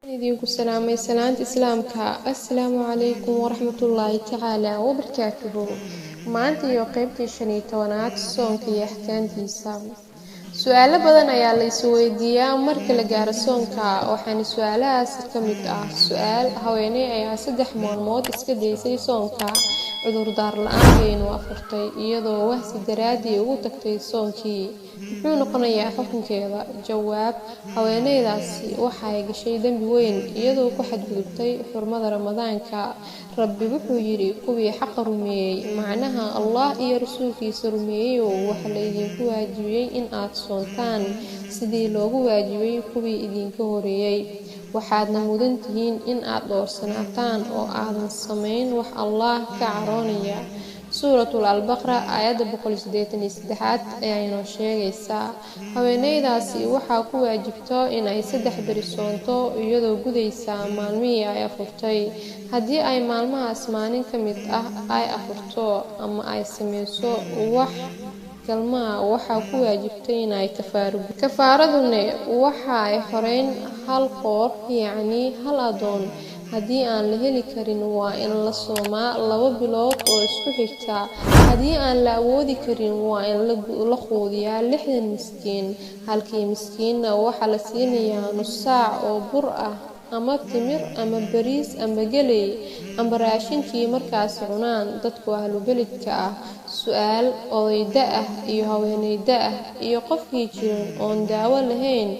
idinku salaamay salaanta islaamka. Assalaamu calaykum waraxmatullaahi tacaala wabarakaatuhu. Maanta iyo qaybtii 15aad soonka iyo axkaamtiisa. Su'aalo badan ayaa la is weydiiyaa marka la gaaro soonka, waxaana su'aalahaas ka mid ah su'aal haweeney ayaa 3 maalmood iska daysay soonka cudurdaar la'aan ayayna afurtay iyadoo wahsi daraadii ugu tagtay soonkii. Muxuu noqonayaa xukunkeeda? Jawaab: haweeneydaasi waxay gashay dambi weyn iyadoo ku xadgudubtay xurmada Ramadaanka. Rabbi wuxuu yiri kuwii xaq rumeeyay, macnaha Allah iyo rasuulkiisa rumeeyay waxa la idinku waajibiyay in aad soontaan sidii loogu waajibay kuwii idinka horeeyay. waxaadna mudan tihiin in aad doorsanataan oo aadan samayn wax Allah ka caroonaya. Suuratul Al-Baqara aayadda 183 ayaa inoo sheegaysaa haweeneydaasi waxaa ku waajibto in ay 3 beri soonto iyadoo gudaysa maalmihii ay afurtay. Haddii ay maalmahaas maalin ka mid ah ay afurto ama ay sameyso wax galmaa waxaa ku waajibtay in ay kafaaraduna waxa ay xoreyn hal qoor yacni hal adoon. haddii aan la heli karin waa in la soomaa 2 bilood oo isku xigta. haddii aan la awoodi karin waa in la quudiyaa 60 miskiin. halkii miskiinna waxaa la siinayaa nus saac oo bur ah ama timir ama bariis ama galey ama raashinkii markaas cunaan dadku ahlu beledka ah. Su'aal: odayda ah iyo haweeneyda ah iyo qofkii jiran oon daawo lahayn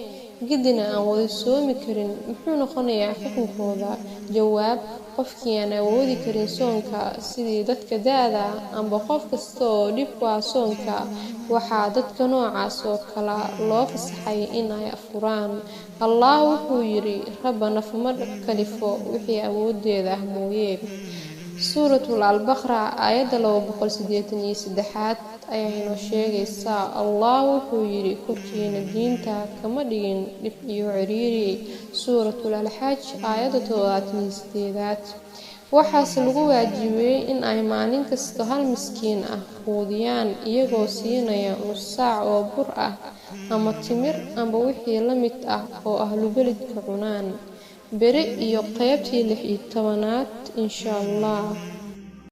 gidina aan wada soomi karin muxuu noqonayaa xukunkooda? Jawaab: qofkii aan awoodi karin soonka sidii dadka da'da amba qof kasta oo dhib ku ah soonka waxaa dadka noocaas oo kala loo fasaxay in ay afuraan. Allah wuxuu yiri Rabbana fama kalifo wixii awoodeeda ah mooyee. Suuratul Al-Baqara aayadda 283 ayaa inoo sheegaysaa Allah wuxuu yiri korkiina diinta kama dhigin dhib iyo ciriiri. Suuratul Al-Hajj aayadda 78 waxaas lagu waajibiyay in ay maalin kasta hal miskiin ah quudiyaan iyagoo siinaya nus saac oo bur ah ama timir amba wixii la mid ah oo ahlu beledka cunaan. beri iyo qaybtii 16aad insha Allah.